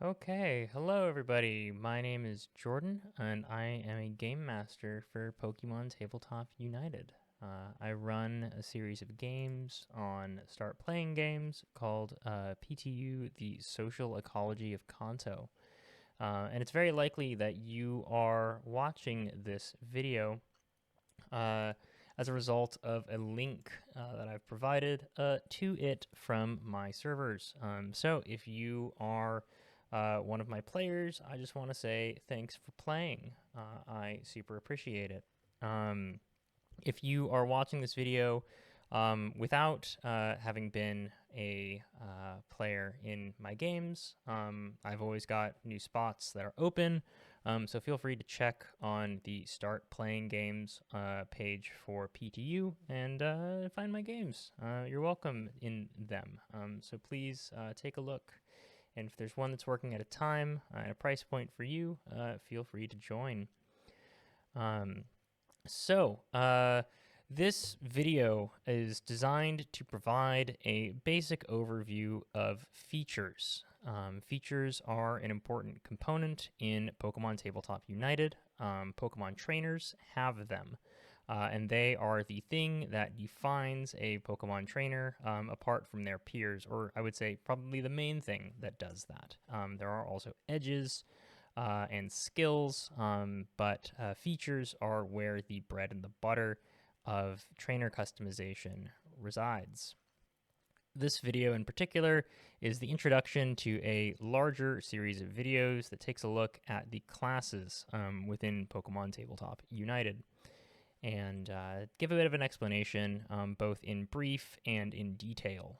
Okay, hello everybody. My name is Jordan, and I am a game master for Pokemon Tabletop United. I run a series of games on Start Playing Games called PTU, the Social Ecology of Kanto. And it's very likely that you are watching this video uh, as a result of a link that I've provided to it from my servers. So if you are one of my players, I just want to say thanks for playing. I super appreciate it. Um, if you are watching this video without having been a player in my games, I've always got new spots that are open. So feel free to check on the Start Playing Games page for PTU and find my games. You're welcome in them. So please take a look. And if there's one that's working at a time at a price point for you, feel free to join. This video is designed to provide a basic overview of features. Features are an important component in Pokemon Tabletop United. Pokemon trainers have them. And they are the thing that defines a Pokemon trainer apart from their peers, or I would say probably the main thing that does that. There are also edges and skills, but features are where the bread and the butter of trainer customization resides. This video in particular is the introduction to a larger series of videos that takes a look at the classes within Pokemon Tabletop United and give a bit of an explanation, both in brief and in detail,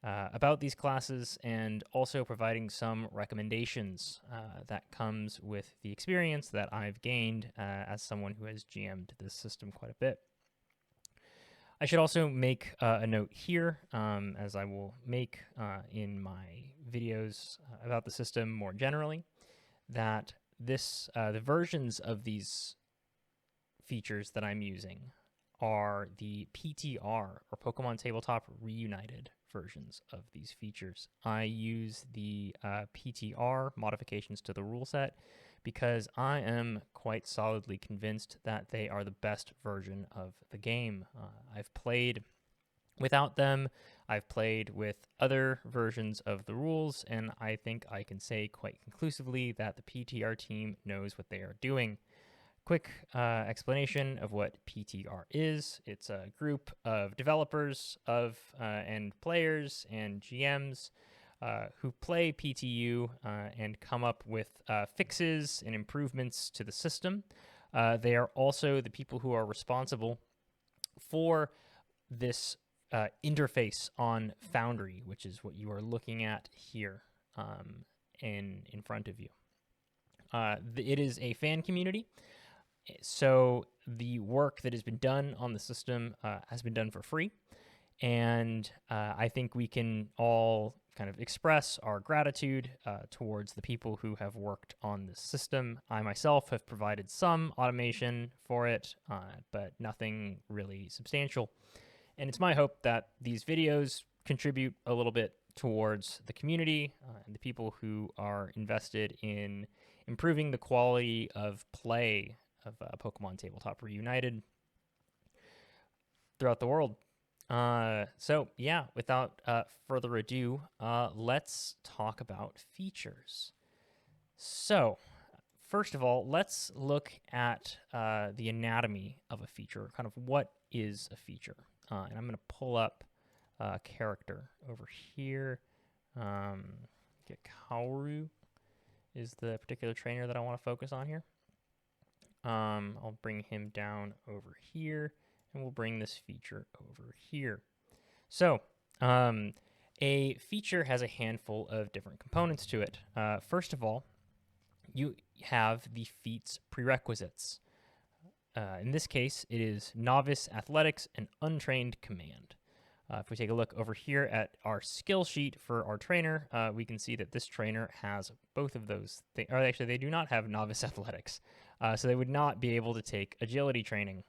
about these classes, and also providing some recommendations that comes with the experience that I've gained as someone who has GM'd this system quite a bit. I should also make a note here, as I will make in my videos about the system more generally, that the versions of these features that I'm using are the PTR, or Pokemon Tabletop Reunited versions of these features. I use the PTR modifications to the rule set because I am quite solidly convinced that they are the best version of the game. I've played without them. I've played with other versions of the rules, and I think I can say quite conclusively that the PTR team knows what they are doing. Quick explanation of what PTR is. It's a group of developers and players and GMs who play PTU and come up with fixes and improvements to the system. They are also the people who are responsible for this interface on Foundry, which is what you are looking at here in front of you. It is a fan community. So the work that has been done on the system has been done for free, and I think we can all kind of express our gratitude towards the people who have worked on this system. I myself have provided some automation for it, but nothing really substantial. And it's my hope that these videos contribute a little bit towards the community and the people who are invested in improving the quality of play of Pokemon Tabletop Reunited throughout the world. So yeah, without further ado, let's talk about features. So first of all, let's look at the anatomy of a feature, kind of what is a feature. And I'm going to pull up a character over here. Get Kaoru is the particular trainer that I want to focus on here. I'll bring him down over here, and we'll bring this feature over here. So, a feature has a handful of different components to it. First of all, you have the feat's prerequisites. In this case, it is Novice Athletics and Untrained Command. If we take a look over here at our skill sheet for our trainer, we can see that this trainer has both of those things. Or actually, they do not have Novice Athletics, so they would not be able to take agility training.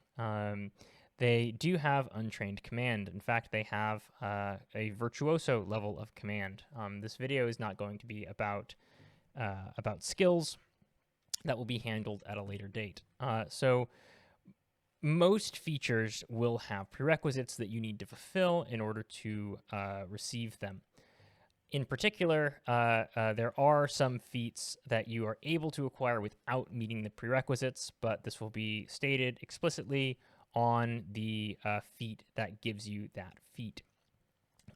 They do have untrained command. In fact, they have a virtuoso level of command. This video is not going to be about skills. That will be handled at a later date. So most features will have prerequisites that you need to fulfill in order to receive them. In particular, there are some feats that you are able to acquire without meeting the prerequisites, but this will be stated explicitly on the feat that gives you that feat.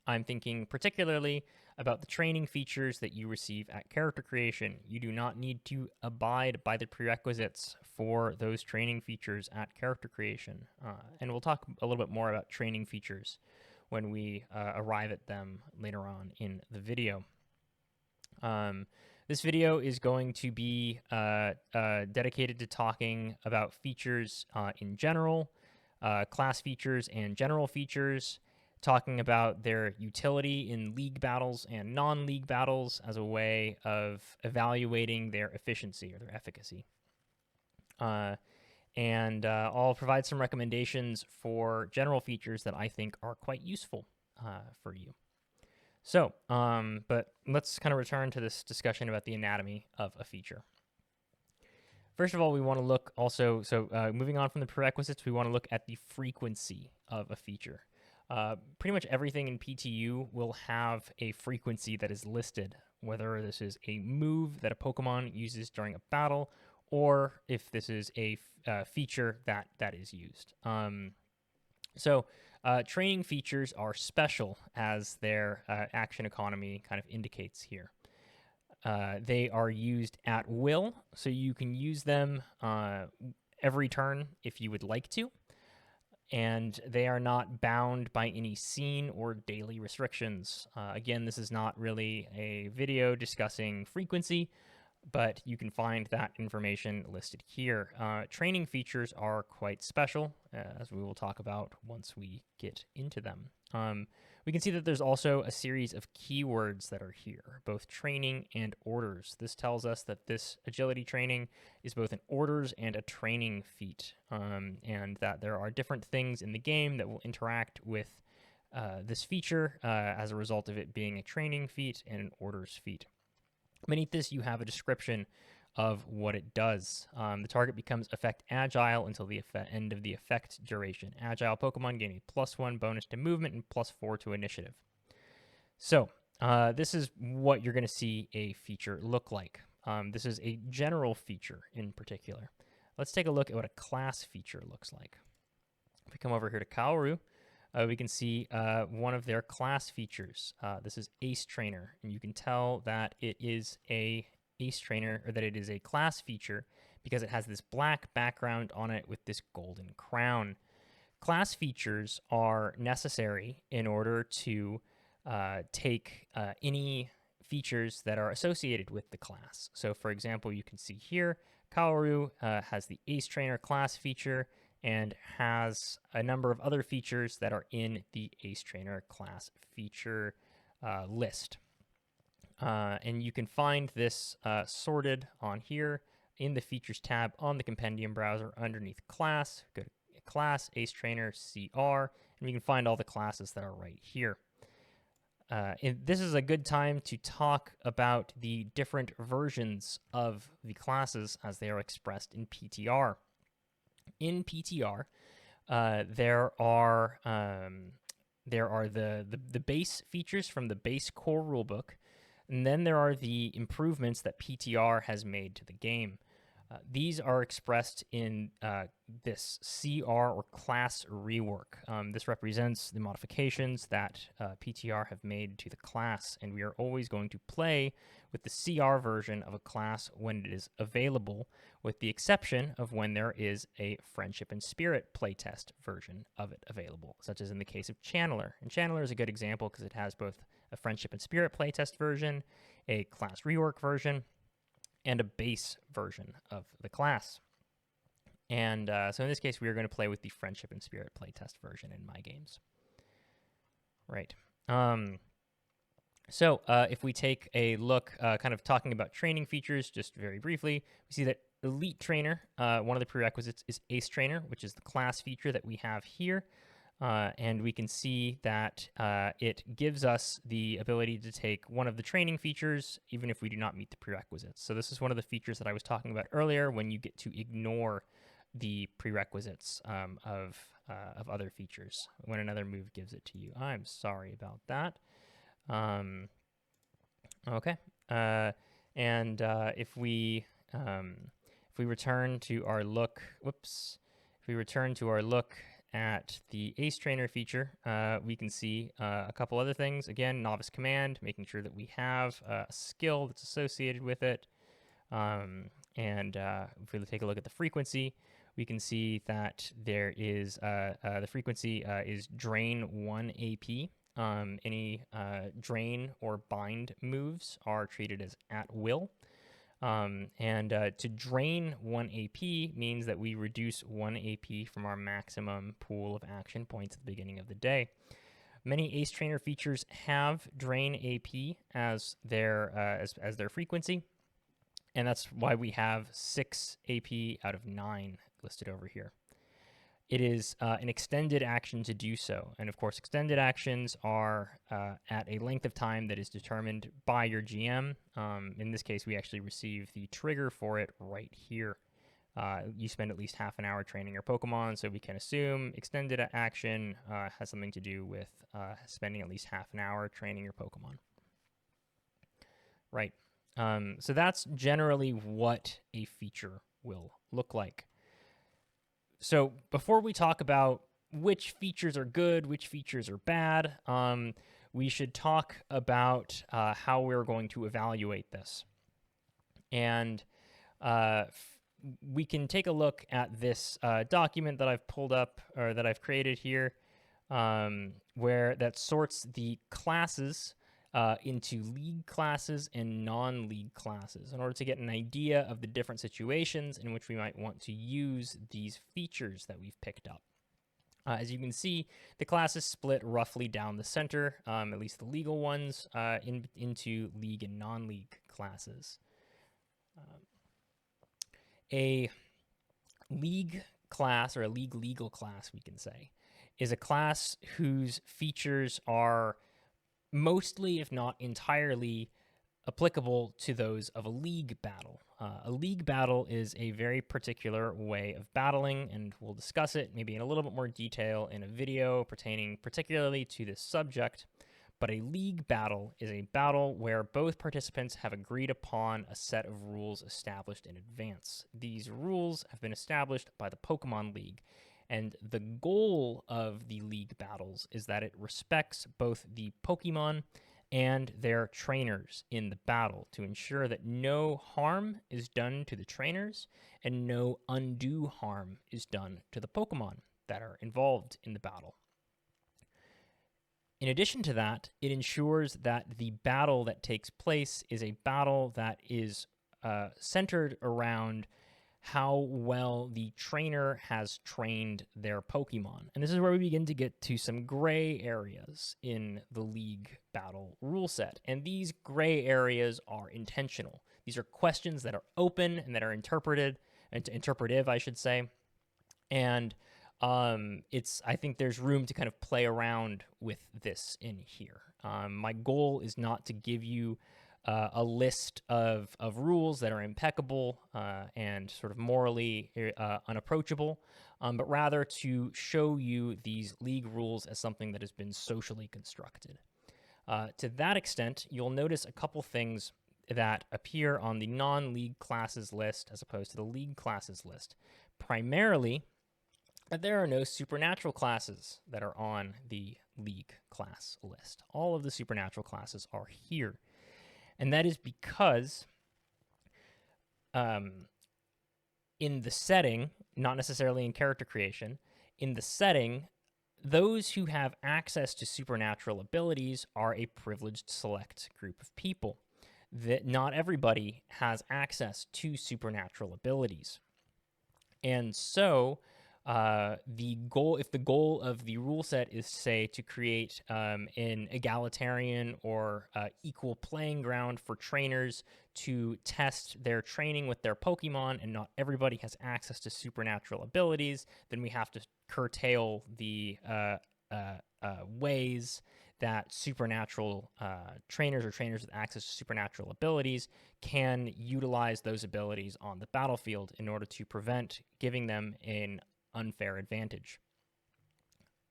I'm thinking particularly about the training features that you receive at character creation. You do not need to abide by the prerequisites for those training features at character creation. And we'll talk a little bit more about training features when we arrive at them later on in the video. This video is going to be dedicated to talking about features in general, class features and general features, talking about their utility in league battles and non-league battles as a way of evaluating their efficiency or their efficacy. And I'll provide some recommendations for general features that I think are quite useful for you. So, but let's kind of return to this discussion about the anatomy of a feature. First of all, we want to look also, moving on from the prerequisites, we want to look at the frequency of a feature. Pretty much everything in PTU will have a frequency that is listed, whether this is a move that a Pokemon uses during a battle, or if this is a feature that is used. Training features are special, as their action economy kind of indicates here. They are used at will, so you can use them every turn if you would like to. And they are not bound by any scene or daily restrictions. Again, this is not really a video discussing frequency, but you can find that information listed here. Training features are quite special, as we will talk about once we get into them. We can see that there's also a series of keywords that are here, both training and orders. This tells us that this agility training is both an orders and a training feat, and that there are different things in the game that will interact with this feature as a result of it being a training feat and an orders feat. Beneath this, you have a description of what it does. The target becomes effect agile until the end of the effect duration. Agile Pokemon gain a +1 bonus to movement and +4 to initiative. So this is what you're going to see a feature look like. This is a general feature in particular. Let's take a look at what a class feature looks like. If we come over here to Kaoru, we can see one of their class features. This is Ace Trainer, and you can tell that it is a Ace Trainer, or that it is a class feature, because it has this black background on it with this golden crown. Class features are necessary in order to take any features that are associated with the class. So for example, you can see here, Kaoru has the Ace Trainer class feature and has a number of other features that are in the Ace Trainer class feature list. And you can find this sorted on here in the Features tab on the Compendium browser underneath Class. Go to Class, Ace Trainer, CR, and you can find all the classes that are right here. This is a good time to talk about the different versions of the classes as they are expressed in PTR. In PTR, there are the base features from the base core rulebook, and then there are the improvements that PTR has made to the game. These are expressed in this CR or class rework. This represents the modifications that PTR have made to the class, and we are always going to play with the CR version of a class when it is available, with the exception of when there is a Friendship and Spirit playtest version of it available, such as in the case of Channeler. And Channeler is a good example because it has both a Friendship and Spirit playtest version, a class rework version, and a base version of the class. And so in this case, we are going to play with the Friendship and Spirit playtest version in my games. Right. So if we take a look, kind of talking about training features just very briefly, we see that Elite Trainer, one of the prerequisites is Ace Trainer, which is the class feature that we have here. And we can see that it gives us the ability to take one of the training features, even if we do not meet the prerequisites. So this is one of the features that I was talking about earlier when you get to ignore the prerequisites of other features when another move gives it to you. I'm sorry about that. Okay. And if we return to our look, if we return to our look at the Ace Trainer feature, we can see a couple other things. Again, Novice Command, making sure that we have a skill that's associated with it. And if we take a look at the frequency, we can see that there is the frequency is drain 1 AP. Any drain or bind moves are treated as at will. To drain 1 AP means that we reduce 1 AP from our maximum pool of action points at the beginning of the day. Many Ace Trainer features have drain AP as their frequency, and that's why we have 6 AP out of 9 listed over here. It is an extended action to do so. And of course, extended actions are at a length of time that is determined by your GM. In this case, we actually receive the trigger for it right here. You spend at least half an hour training your Pokemon, so we can assume extended action has something to do with spending at least half an hour training your Pokemon. Right. So that's generally what a feature will look like. So before we talk about which features are good, which features are bad, we should talk about how we're going to evaluate this. And we can take a look at this document that I've pulled up, or that I've created here, where that sorts the classes into league classes and non-league classes in order to get an idea of the different situations in which we might want to use these features that we've picked up. As you can see, the classes split roughly down the center, at least the legal ones, into league and non-league classes. A league class, or a league legal class, we can say, is a class whose features are mostly, if not entirely, applicable to those of a league battle. A league battle is a very particular way of battling, and we'll discuss it maybe in a little bit more detail in a video pertaining particularly to this subject. But a league battle is a battle where both participants have agreed upon a set of rules established in advance. These rules have been established by the Pokemon League, and the goal of the league battles is that it respects both the Pokemon and their trainers in the battle to ensure that no harm is done to the trainers and no undue harm is done to the Pokemon that are involved in the battle. In addition to that, it ensures that the battle that takes place is a battle that is centered around how well the trainer has trained their Pokemon. And this is where we begin to get to some gray areas in the league battle rule set. And these gray areas are intentional. These are questions that are open and that are interpretive, I should say. And I think there's room to kind of play around with this in here. My goal is not to give you a list of rules that are impeccable and sort of morally unapproachable, but rather to show you these league rules as something that has been socially constructed. To that extent, you'll notice a couple things that appear on the non-league classes list as opposed to the league classes list. Primarily, that there are no supernatural classes that are on the league class list. All of the supernatural classes are here. And that is because in the setting, not necessarily in character creation, in the setting, those who have access to supernatural abilities are a privileged select group of people. That not everybody has access to supernatural abilities. And so if the goal of the rule set is, say, to create an egalitarian or equal playing ground for trainers to test their training with their Pokemon, and not everybody has access to supernatural abilities, then we have to curtail the ways that supernatural trainers or trainers with access to supernatural abilities can utilize those abilities on the battlefield in order to prevent giving them an unfair advantage.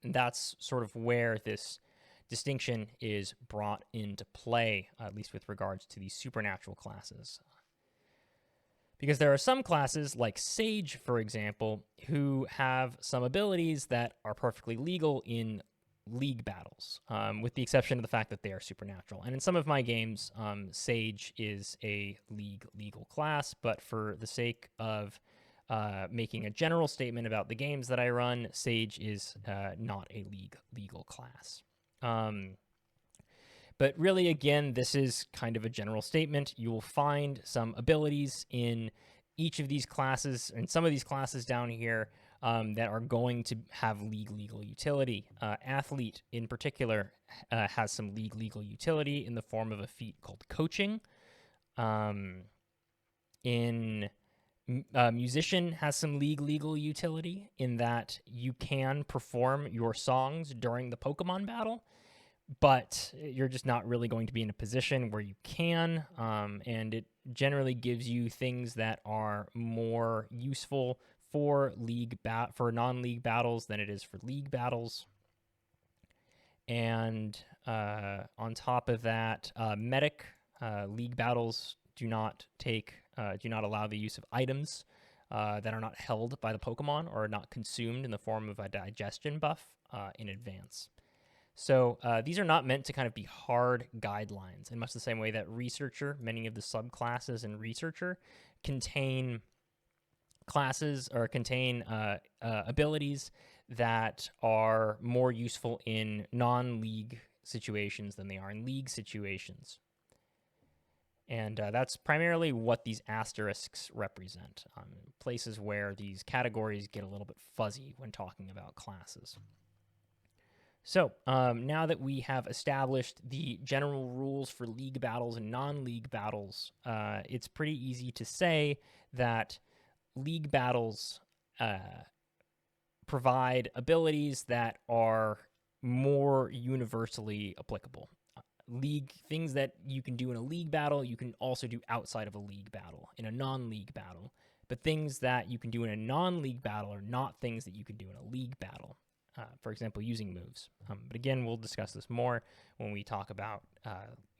And that's sort of where this distinction is brought into play, at least with regards to these supernatural classes. Because there are some classes, like Sage, for example, who have some abilities that are perfectly legal in league battles, with the exception of the fact that they are supernatural. And in some of my games, Sage is a legal class, but for the sake of making a general statement about the games that I run, Sage is not a legal class. But really, again, this is kind of a general statement. You will find some abilities in each of these classes, and some of these classes down here, that are going to have legal utility. Athlete, in particular, has some legal utility in the form of a feat called coaching. Musician has some legal utility in that you can perform your songs during the Pokemon battle, but you're just not really going to be in a position where you can, and it generally gives you things that are more useful for non-league battles than it is for league battles. And on top of that, medic, league battles do not allow the use of items that are not held by the Pokemon or are not consumed in the form of a digestion buff in advance. So these are not meant to kind of be hard guidelines, in much the same way that Researcher, many of the subclasses in Researcher, contain classes or contain abilities that are more useful in non-league situations than they are in league situations. And that's primarily what these asterisks represent, places where these categories get a little bit fuzzy when talking about classes. So now that we have established the general rules for league battles and non-league battles, it's pretty easy to say that league battles provide abilities that are more universally applicable. Things that you can do in a league battle, you can also do outside of a league battle, in a non-league battle. But things that you can do in a non-league battle are not things that you can do in a league battle. For example, using moves. But again, we'll discuss this more when we talk about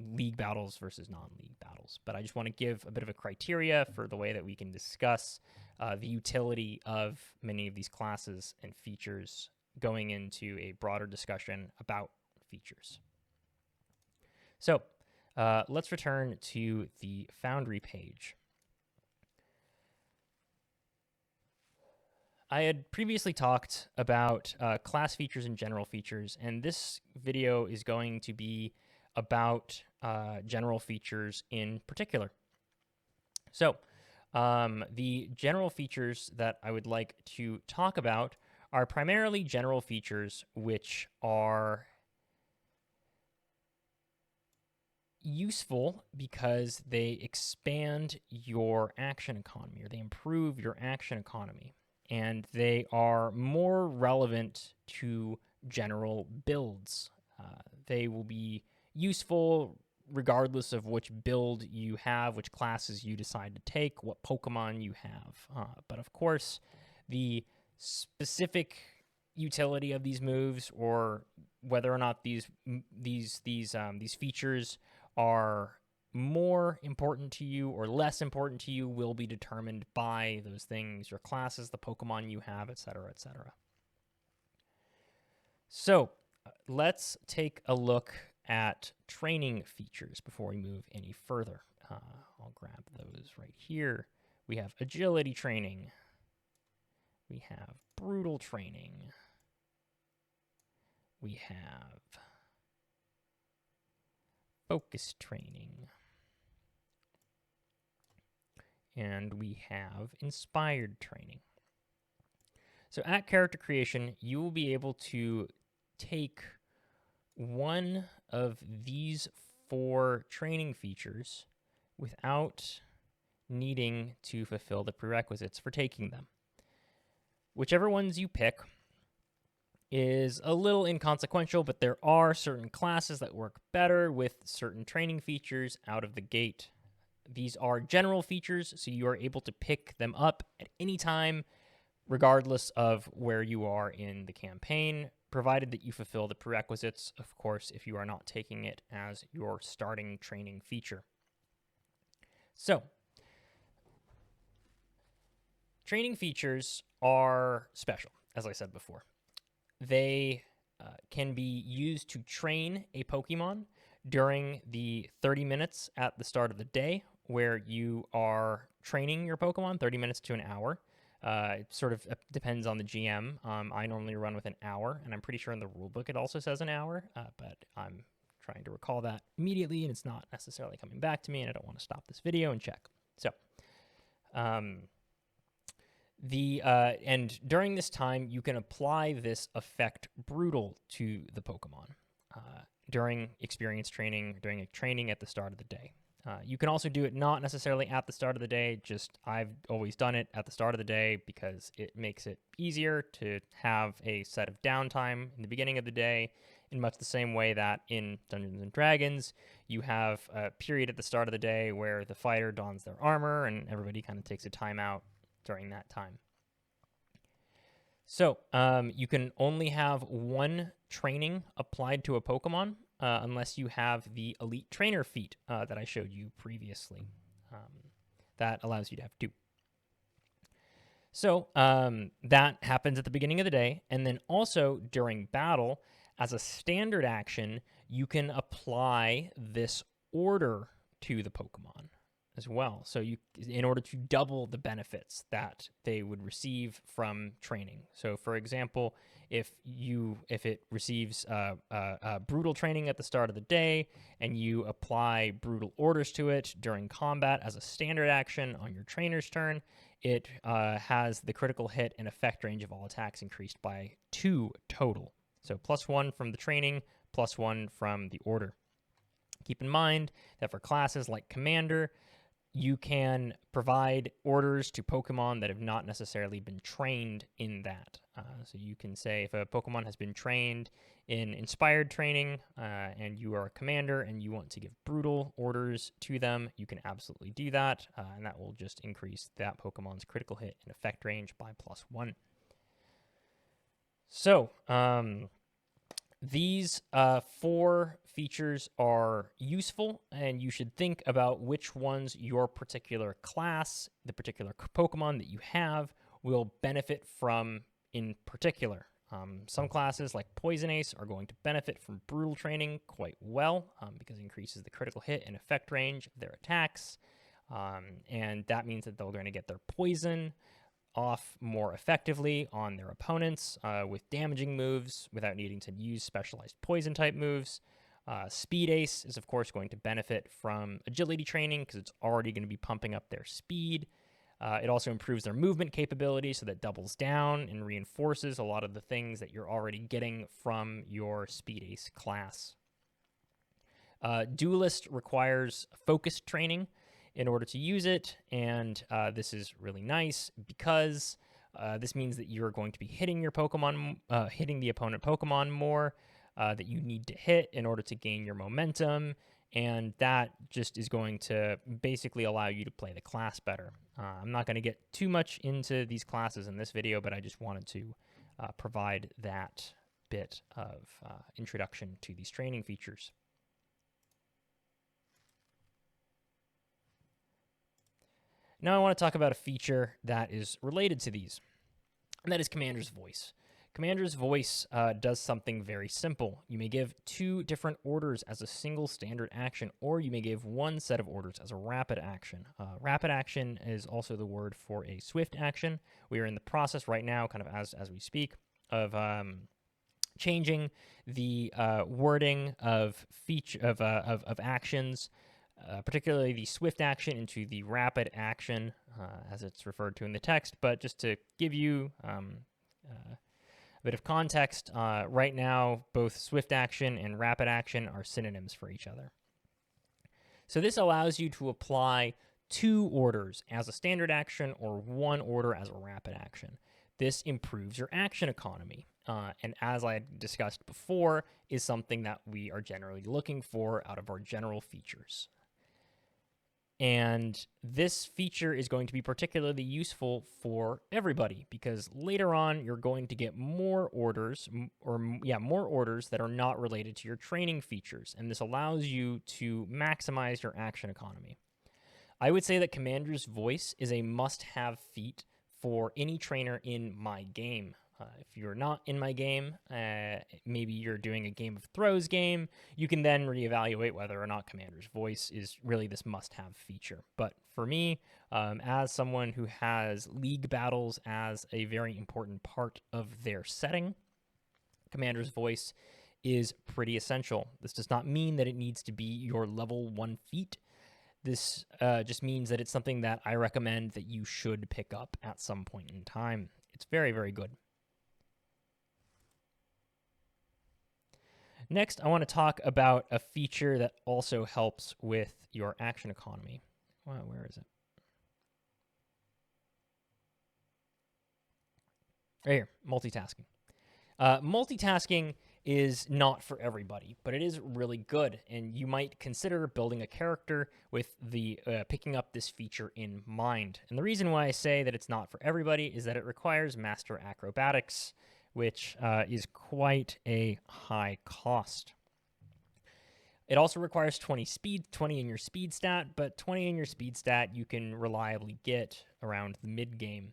league battles versus non-league battles. But I just want to give a bit of a criteria for the way that we can discuss the utility of many of these classes and features going into a broader discussion about features. So let's return to the Foundry page. I had previously talked about class features and general features, and this video is going to be about general features in particular. So the general features that I would like to talk about are primarily general features which are useful because they expand your action economy, or they improve your action economy. And they are more relevant to general builds. They will be useful regardless of which build you have, which classes you decide to take, what Pokemon you have. But of course, the specific utility of these moves, or whether or not these features are more important to you or less important to you, will be determined by those things, your classes, the Pokemon you have, etc., etc. So let's take a look at training features before we move any further. I'll grab those right here. We have agility training. We have brutal training. We have focus training. And we have inspired training. So at character creation, you will be able to take one of these 4 training features without needing to fulfill the prerequisites for taking them. Whichever ones you pick is a little inconsequential, but there are certain classes that work better with certain training features out of the gate. These are general features, so you are able to pick them up at any time, regardless of where you are in the campaign, provided that you fulfill the prerequisites, of course, if you are not taking it as your starting training feature. So, training features are special, as I said before. They can be used to train a Pokemon during the 30 minutes at the start of the day where you are training your Pokemon, 30 minutes to an hour. It sort of depends on the GM. I normally run with an hour, and I'm pretty sure in the rulebook it also says an hour, but I'm trying to recall that immediately, and it's not necessarily coming back to me, and I don't want to stop this video and check. So, and during this time, you can apply this effect Brutal to the Pokemon during experience training, during a training at the start of the day. You can also do it not necessarily at the start of the day, just I've always done it at the start of the day because it makes it easier to have a set of downtime in the beginning of the day, in much the same way that in Dungeons & Dragons, you have a period at the start of the day where the fighter dons their armor and everybody kind of takes a time out during that time. So you can only have one training applied to a Pokemon unless you have the Elite Trainer feat that I showed you previously. That allows you to have 2. So that happens at the beginning of the day, and then also during battle, as a standard action, you can apply this order to the Pokemon as well. So in order to double the benefits that they would receive from training. So for example, if it receives brutal training at the start of the day and you apply brutal orders to it during combat as a standard action on your trainer's turn, it has the critical hit and effect range of all attacks increased by 2 total. So +1 from the training, +1 from the order. Keep in mind that for classes like Commander, you can provide orders to Pokemon that have not necessarily been trained in that. So you can say if a Pokemon has been trained in Inspired Training and you are a commander and you want to give brutal orders to them, you can absolutely do that, and that will just increase that Pokemon's critical hit and effect range by +1. So, these 4 features are useful, and you should think about which ones your particular class, the particular Pokemon that you have, will benefit from in particular. Some classes, like Poisonase, are going to benefit from Brutal Training quite well because it increases the critical hit and effect range of their attacks, and that means that they're going to get their poison off more effectively on their opponents with damaging moves without needing to use specialized poison type moves. Speed Ace is of course going to benefit from agility training because it's already going to be pumping up their speed. It also improves their movement capability, so that doubles down and reinforces a lot of the things that you're already getting from your Speed Ace class. Duelist requires focused training in order to use it, and this is really nice because this means that you're going to be hitting your Pokemon, hitting the opponent Pokemon more that you need to hit in order to gain your momentum, and that just is going to basically allow you to play the class better. I'm not going to get too much into these classes in this video, but I just wanted to provide that bit of introduction to these training features. Now I want to talk about a feature that is related to these, and that is Commander's Voice. Commander's Voice does something very simple. You may give 2 different orders as a single standard action, or you may give 1 set of orders as a rapid action. Rapid action is also the word for a swift action. We are in the process right now, kind of as we speak, of changing the wording of actions, particularly the swift action, into the rapid action, as it's referred to in the text. But just to give you A bit of context, right now, both swift action and rapid action are synonyms for each other. So this allows you to apply 2 orders as a standard action or 1 order as a rapid action. This improves your action economy, and as I discussed before, is something that we are generally looking for out of our general features. And this feature is going to be particularly useful for everybody because later on you're going to get more orders more orders that are not related to your training features. And this allows you to maximize your action economy. I would say that Commander's Voice is a must-have feat for any trainer in my game. If you're not in my game, maybe you're doing a Game of Throws game, you can then reevaluate whether or not Commander's Voice is really this must-have feature. But for me, as someone who has league battles as a very important part of their setting, Commander's Voice is pretty essential. This does not mean that it needs to be your level 1 feat. This just means that it's something that I recommend that you should pick up at some point in time. It's very, very good. Next, I want to talk about a feature that also helps with your action economy. Wow, where is it? Right here, multitasking. Multitasking is not for everybody, but it is really good, and you might consider building a character with the picking up this feature in mind. And the reason why I say that it's not for everybody is that it requires master acrobatics, which is quite a high cost. It also requires 20 in your speed stat, but 20 in your speed stat you can reliably get around the mid-game.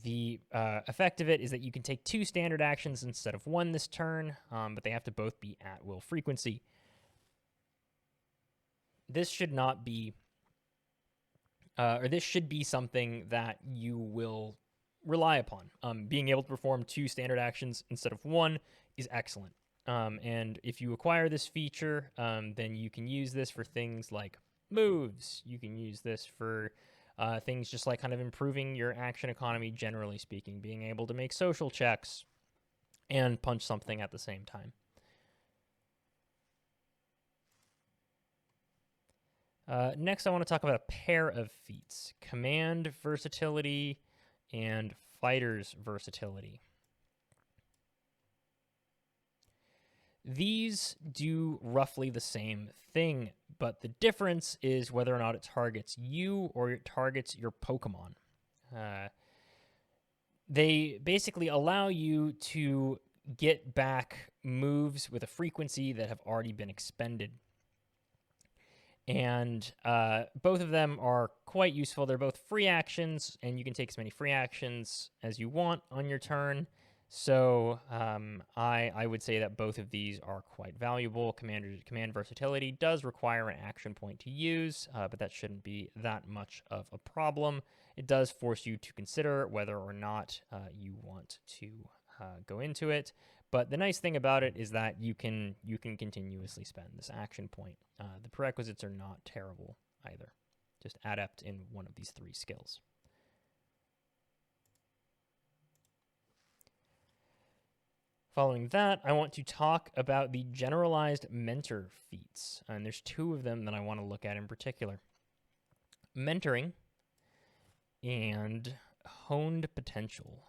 The effect of it is that you can take 2 standard actions instead of 1 this turn, but they have to both be at will frequency. This should not be, or this should be something that you will rely upon. Being able to perform 2 standard actions instead of 1 is excellent. And if you acquire this feature, then you can use this for things like moves. You can use this for things just like kind of improving your action economy, generally speaking, being able to make social checks and punch something at the same time. Next, I want to talk about a pair of feats: command versatility and fighter's versatility. These do roughly the same thing, but the difference is whether or not it targets you or it targets your Pokemon. They basically allow you to get back moves with a frequency that have already been expended. And both of them are quite useful. They're both free actions, and you can take as many free actions as you want on your turn. So I would say that both of these are quite valuable. Command versatility does require an action point to use, but that shouldn't be that much of a problem. It does force you to consider whether or not you want to go into it. But the nice thing about it is that you can continuously spend this action point. The prerequisites are not terrible either. Just adept in one of these 3 skills. Following that, I want to talk about the generalized mentor feats. And there's 2 of them that I want to look at in particular. Mentoring and honed potential.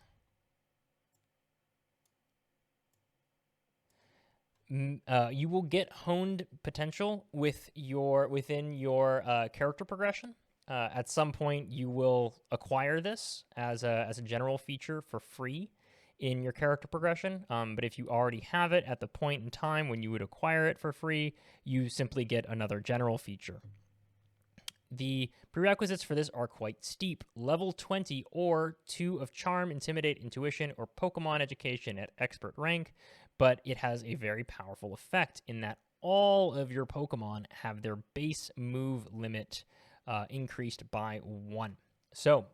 You will get honed potential within your character progression. At some point, you will acquire this as a general feature for free in your character progression. But if you already have it at the point in time when you would acquire it for free, you simply get another general feature. The prerequisites for this are quite steep. Level 20 or 2 of Charm, Intimidate, Intuition, or Pokemon Education at Expert rank, but it has a very powerful effect in that all of your Pokemon have their base move limit increased by 1. So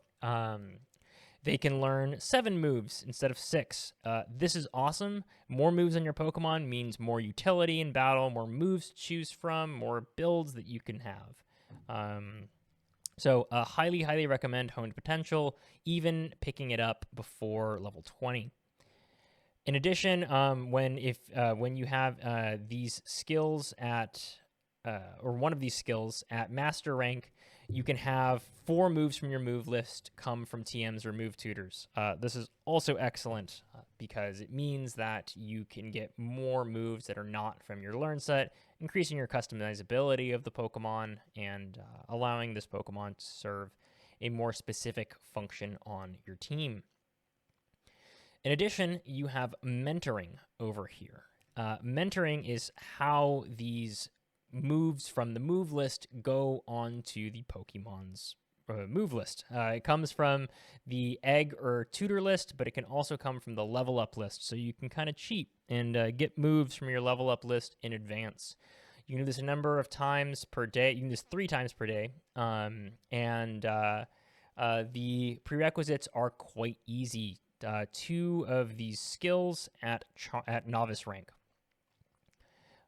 they can learn 7 moves instead of 6. This is awesome. More moves on your Pokemon means more utility in battle, more moves to choose from, more builds that you can have. So highly, highly recommend Honed Potential, even picking it up before level 20. In addition, when you have these skills at or one of these skills at master rank, you can have 4 moves from your move list come from TM's remove tutors. This is also excellent because it means that you can get more moves that are not from your learn set, increasing your customizability of the Pokemon and allowing this Pokemon to serve a more specific function on your team. In addition, you have mentoring over here. Mentoring is how these moves from the move list go onto the Pokemon's move list. It comes from the egg or tutor list, but it can also come from the level up list. So you can kind of cheat and get moves from your level up list in advance. You can do this a number of times per day. You can do this 3 times per day. The prerequisites are quite easy. 2 of these skills at novice rank.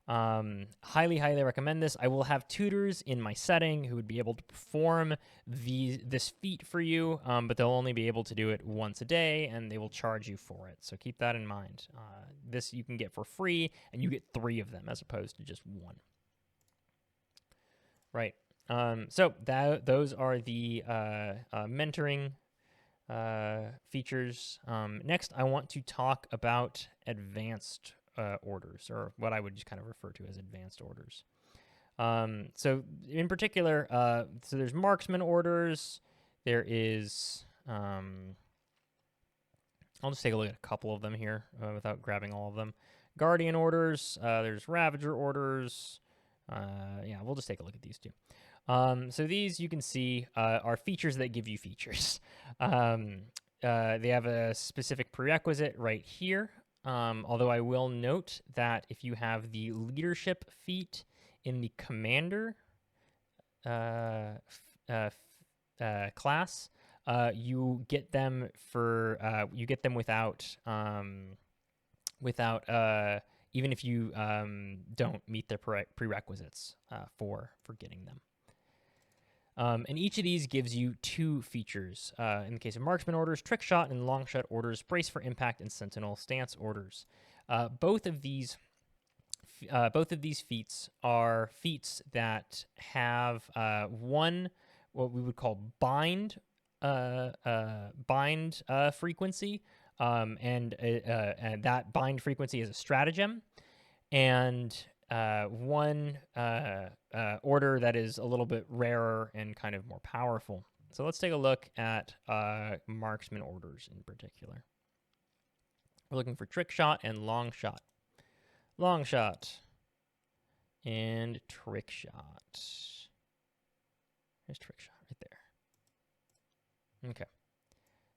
Highly, highly recommend this. I will have tutors in my setting who would be able to perform this feat for you, but they'll only be able to do it once a day, and they will charge you for it. So keep that in mind. This you can get for free, and you get 3 of them as opposed to just 1. Right. So those are the mentoring features. Next, I want to talk about advanced orders, or what I would just kind of refer to as advanced orders. So in particular, so there's marksman orders. There is, I'll just take a look at a couple of them here without grabbing all of them. Guardian orders. There's Ravager orders. Yeah, we'll just take a look at these 2. So these you can see are features that give you features. They have a specific prerequisite right here. Although I will note that if you have the leadership feat in the commander class, you get them without even if you don't meet the prerequisites for getting them. And each of these gives you 2 features. In the case of marksman orders, trick shot, and long shot orders, brace for impact, and sentinel stance orders. Both of these feats are feats that have one what we would call bind frequency, and that bind frequency is a stratagem, and one order that is a little bit rarer and kind of more powerful. So let's take a look at marksman orders in particular. We're looking for trick shot and long shot. Long shot and trick shot. There's trick shot right there. Okay.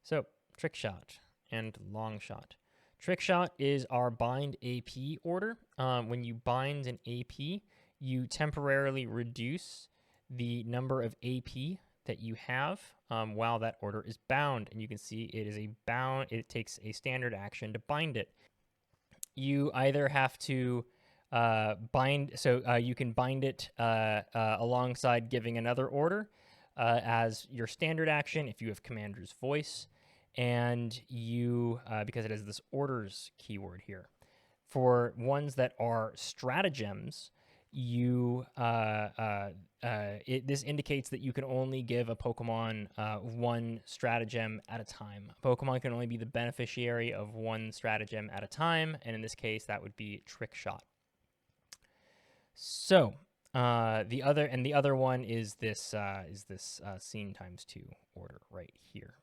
So trick shot and long shot. Trick shot is our bind AP order. When you bind an AP, you temporarily reduce the number of AP that you have while that order is bound. And you can see it is a bound. It takes a standard action to bind it. You either have to bind, so you can bind it alongside giving another order as your standard action if you have Commander's Voice. And you, because it has this orders keyword here. For ones that are stratagems, this indicates that you can only give a Pokemon 1 stratagem at a time. A Pokemon can only be the beneficiary of 1 stratagem at a time, and in this case, that would be Trick Shot. So the other one is this scene times 2 order right here.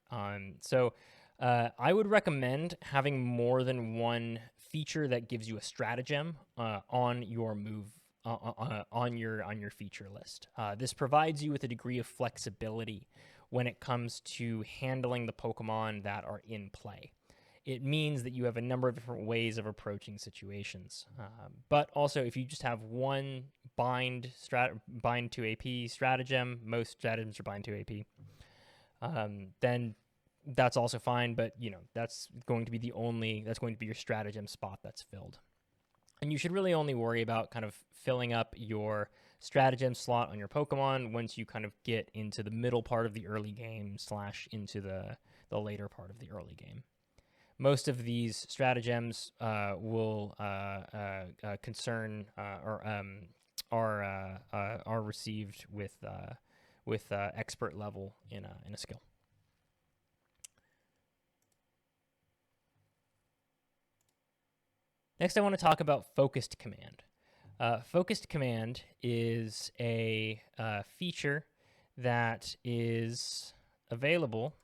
So I would recommend having more than 1 feature that gives you a stratagem on your move on your feature list. This provides you with a degree of flexibility when it comes to handling the Pokemon that are in play. It means that you have a number of different ways of approaching situations. But also, if you just have 1 bind to AP stratagem, most stratagems are bind to AP, then that's also fine. But that's going to be your stratagem spot that's filled. And you should really only worry about kind of filling up your stratagem slot on your Pokemon once you kind of get into the middle part of the early game / into the later part of the early game. Most of these stratagems will concern or are received with expert level in a skill. Next, I want to talk about Focused Command. Focused Command is a feature that is available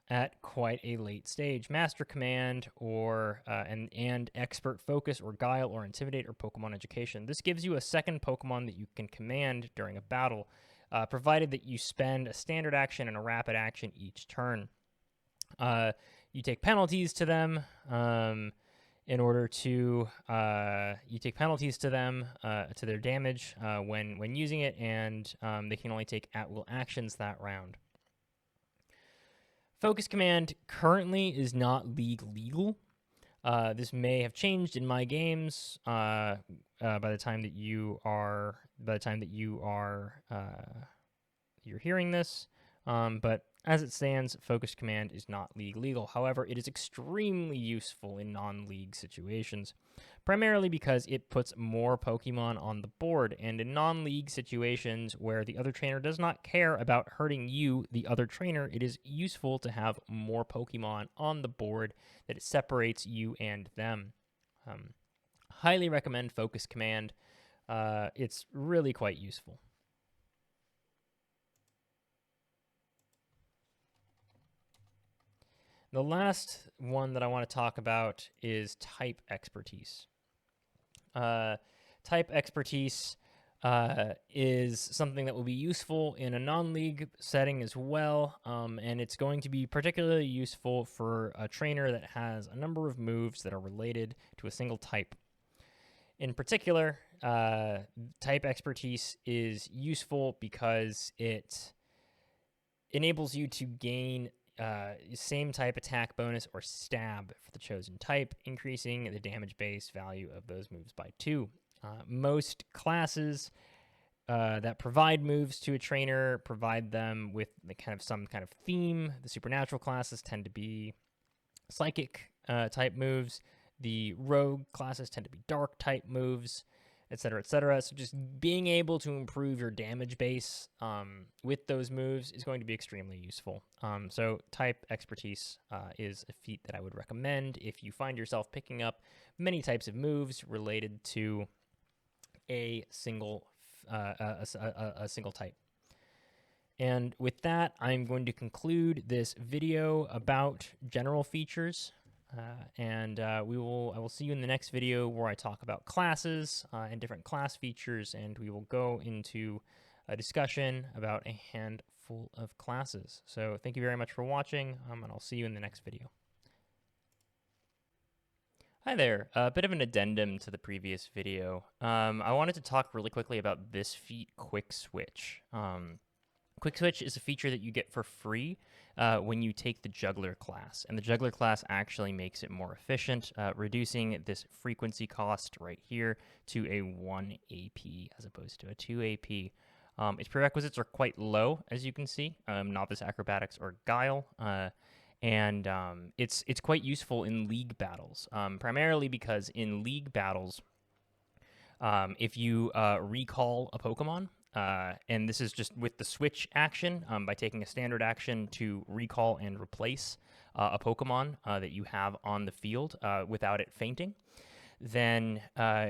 at quite a late stage. Master Command or and Expert Focus or Guile or Intimidate or Pokemon Education. This gives you a second Pokemon that you can command during a battle, provided that you spend a standard action and a rapid action each turn. You take penalties to them in order to to their damage when using it, and they can only take at-will actions that round. Focus Command currently is not legal. This may have changed in my games by the time that you're hearing this. But as it stands, Focus Command is not legal. However, it is extremely useful in non-league situations, primarily because it puts more Pokemon on the board, and in non-league situations where the other trainer does not care about hurting you, the other trainer, it is useful to have more Pokemon on the board that it separates you and them. Highly recommend Focus Command. It's really quite useful. The last one that I want to talk about is type expertise. Type expertise is something that will be useful in a non-league setting as well, and it's going to be particularly useful for a trainer that has a number of moves that are related to a single type. In particular, type expertise is useful because it enables you to gain same type attack bonus or stab for the chosen type, increasing the damage base value of those moves by 2. Most classes that provide moves to a trainer provide them with some kind of theme. The supernatural classes tend to be psychic type moves. The rogue classes tend to be dark type moves, etc., etc. So just being able to improve your damage base with those moves is going to be extremely useful. So type expertise is a feat that I would recommend if you find yourself picking up many types of moves related to a single type. And with that, I'm going to conclude this video about general features. I will see you in the next video where I talk about classes and different class features, and we will go into a discussion about a handful of classes. So thank you very much for watching, and I'll see you in the next video. Hi there, a bit of an addendum to the previous video. I wanted to talk really quickly about this feat, Quick Switch. Quick Switch is a feature that you get for free when you take the Juggler class, and the Juggler class actually makes it more efficient, reducing this frequency cost right here to a 1 AP as opposed to a 2 AP. Its prerequisites are quite low, as you can see, Novice Acrobatics or Guile, and it's quite useful in league battles, primarily because in league battles, if you recall a Pokemon, and this is just with the switch action, by taking a standard action to recall and replace a Pokemon that you have on the field without it fainting, then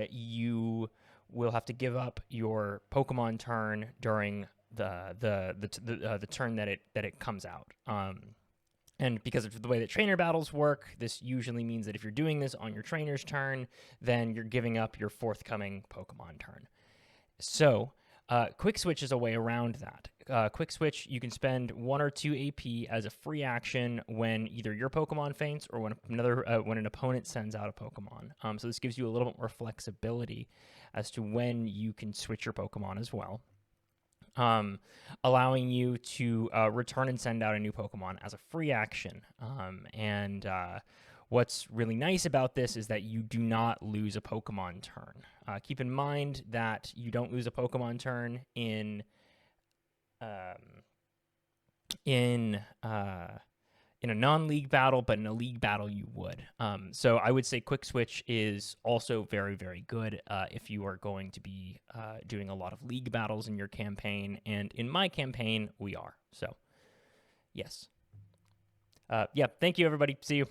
you will have to give up your Pokemon turn during the turn that it comes out. And because of the way that trainer battles work, this usually means that if you're doing this on your trainer's turn, then you're giving up your forthcoming Pokemon turn. So Quick Switch is a way around that. Quick Switch, you can spend 1 or 2 AP as a free action when either your Pokemon faints or when an opponent sends out a Pokemon. So this gives you a little bit more flexibility as to when you can switch your Pokemon as well. allowing you to return and send out a new Pokemon as a free action. What's really nice about this is that you do not lose a Pokemon turn. Keep in mind that you don't lose a Pokemon turn in a non-league battle, but in a league battle you would. So I would say Quick Switch is also very, very good if you are going to be doing a lot of league battles in your campaign. And in my campaign, we are. So, yes. Yeah, thank you, everybody. See you.